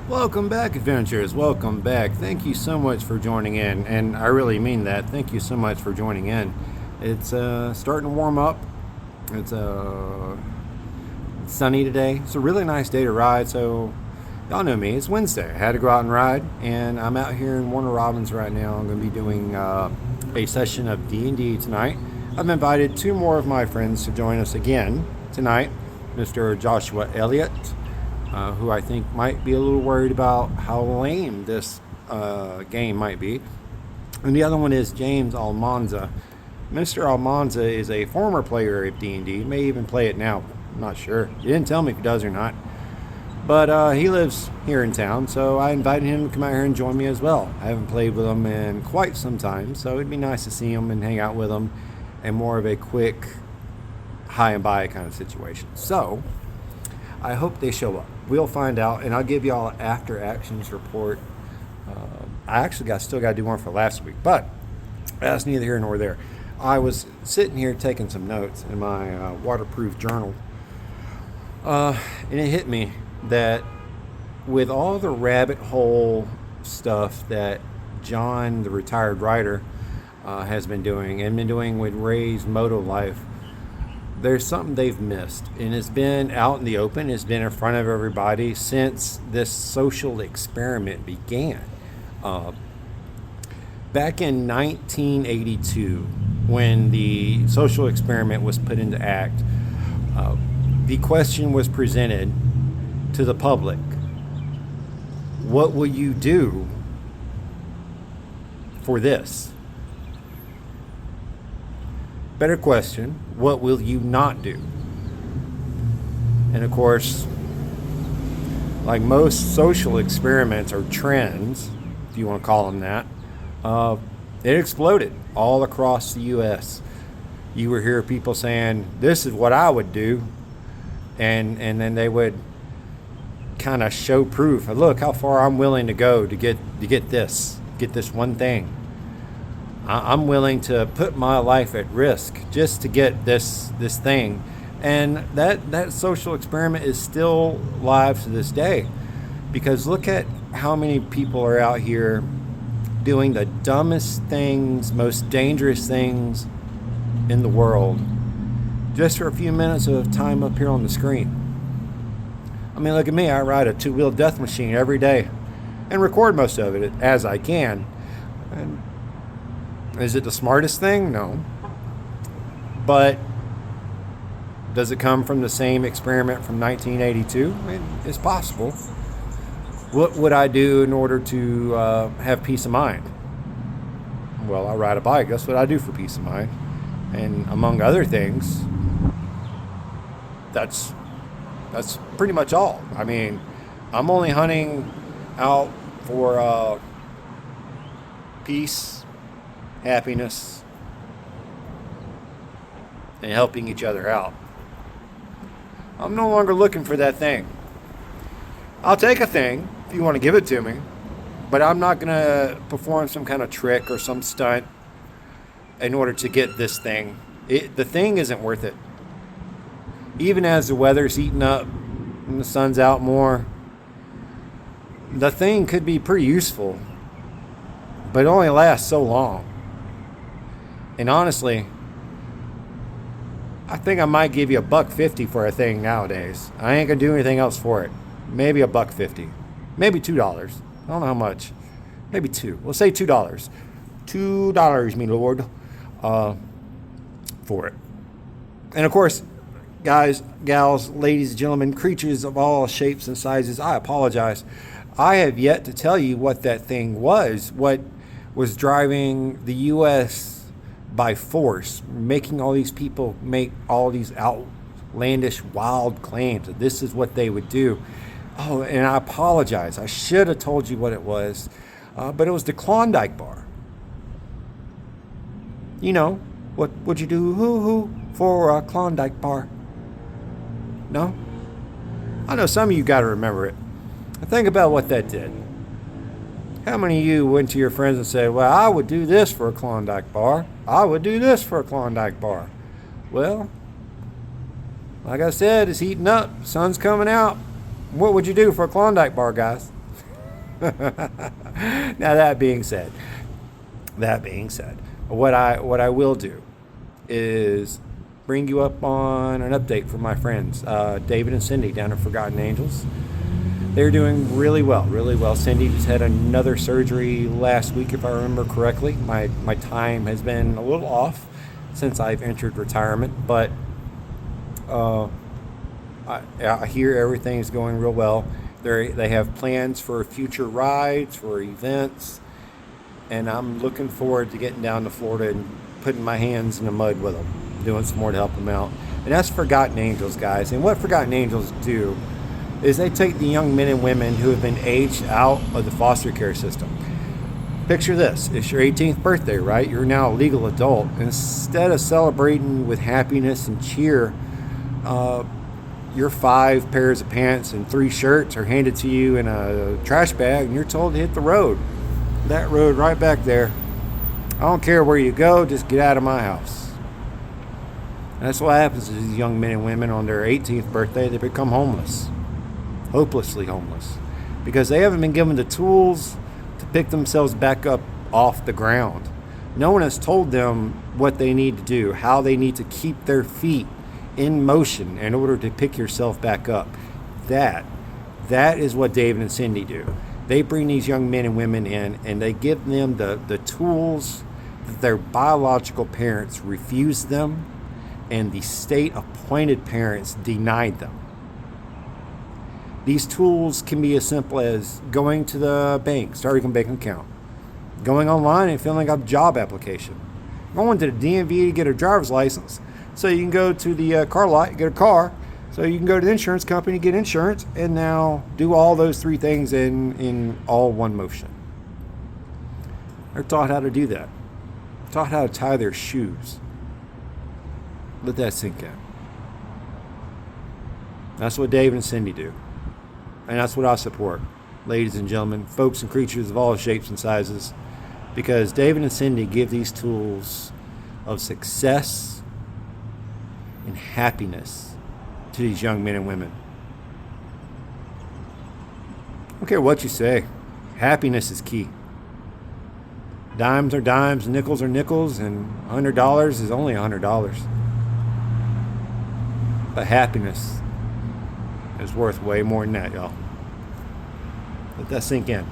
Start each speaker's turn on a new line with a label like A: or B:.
A: Welcome back, adventurers. Welcome back. Thank you so much for joining in, and I really mean that. Thank you so much for joining in. It's starting to warm up. It's sunny today. It's a really nice day to ride. So, y'all know me. It's Wednesday. I had to go out and ride, and I'm out here in Warner Robins right now. I'm going to be doing a session of D&D tonight. I've invited two more of my friends to join us again tonight. Mr. Joshua Elliott, who I think might be a little worried about how lame this game might be. And the other one is James Almanza. Mr. Almanza is a former player of D&D, may even play it now. I'm not sure. He didn't tell me if he does or not. But he lives here in town, so I invited him to come out here and join me as well. I haven't played with him in quite some time, so it'd be nice to see him and hang out with him, and more of a quick high and by kind of situation. So I hope they show up. We'll find out, and I'll give y'all an after actions report. I actually still got to do one for last week, but that's neither here nor there. I was sitting here taking some notes in my waterproof journal, and it hit me that with all the rabbit hole stuff that John, the retired writer, has been doing with Ray's Moto Life, there's something they've missed, and it's been out in the open. It's been in front of everybody since this social experiment began. Back in 1982, when the social experiment was put into act, the question was presented to the public: what will you do for this? Better question, what will you not do? And of course, like most social experiments or trends, if you want to call them that, it exploded all across the U.S. You would hear people saying, this is what I would do. And then they would kind of show proof. Look how far I'm willing to go to get this one thing. I'm willing to put my life at risk just to get this thing. And that social experiment is still live to this day. Because look at how many people are out here doing the dumbest things, most dangerous things in the world, just for a few minutes of time up here on the screen. I mean, look at me. I ride a two-wheel death machine every day and record most of it as I can. And is it the smartest thing? No. But does it come from the same experiment from 1982? It's possible. What would I do in order to have peace of mind? Well, I ride a bike. That's what I do for peace of mind. And among other things, that's pretty much all. I mean, I'm only hunting out for peace, happiness, and helping each other out. I'm no longer looking for that thing. I'll take a thing if you want to give it to me, but I'm not going to perform some kind of trick or some stunt in order to get this thing. The thing isn't worth it. Even as the weather's heating up and the sun's out more, the thing could be pretty useful, but it only lasts so long. And honestly, I think I might give you $1.50 for a thing nowadays. I ain't gonna do anything else for it. Maybe $1.50, maybe $2. I don't know how much. Maybe $2. We'll say $2. $2, me lord, for it. And of course, guys, gals, ladies and gentlemen, creatures of all shapes and sizes, I apologize. I have yet to tell you what that thing was. What was driving the U.S. by force, making all these people make all these outlandish, wild claims that this is what they would do. Oh, and I apologize. I should have told you what it was, but it was the Klondike Bar. You know, what would you do for a Klondike Bar? No? I know some of you got to remember it. Think about what that did. How many of you went to your friends and said, well, I would do this for a Klondike Bar. I would do this for a Klondike Bar. Well, like I said, it's heating up. Sun's coming out. What would you do for a Klondike Bar, guys? Now that being said, what I will do is bring you up on an update from my friends, David and Cindy down at Forgotten Angels. They're doing really well, really well. Cindy just had another surgery last week, if I remember correctly. My time has been a little off since I've entered retirement, but uh, I hear everything is going real well. They have plans for future rides, for events, and I'm looking forward to getting down to Florida and putting my hands in the mud with them, doing some more to help them out. And that's Forgotten Angels, guys. And what Forgotten Angels do is they take the young men and women who have been aged out of the foster care system. Picture this. It's your 18th birthday, right? You're now a legal adult. Instead of celebrating with happiness and cheer, your 5 pairs of pants and 3 shirts are handed to you in a trash bag, and you're told to hit the road. That road right back there. I don't care where you go, just get out of my house. That's what happens to these young men and women on their 18th birthday. They become homeless. Hopelessly homeless, because they haven't been given the tools to pick themselves back up off the ground. No one has told them what they need to do, how they need to keep their feet in motion in order to pick yourself back up. That is what David and Cindy do. They bring these young men and women in, and they give them the tools that their biological parents refused them and the state appointed parents denied them. These tools can be as simple as going to the bank, starting a bank account, going online and filling out a job application, going to the DMV to get a driver's license so you can go to the car lot and get a car, so you can go to the insurance company, get insurance, and now do all those 3 things in all one motion. They're taught how to do that. Taught how to tie their shoes. Let that sink in. That's what Dave and Cindy do. And that's what I support, ladies and gentlemen, folks and creatures of all shapes and sizes, because David and Cindy give these tools of success and happiness to these young men and women. I don't care what you say, happiness is key. Dimes are dimes, nickels are nickels, and $100 is only $100. But happiness is worth way more than that, y'all. Let that sink in.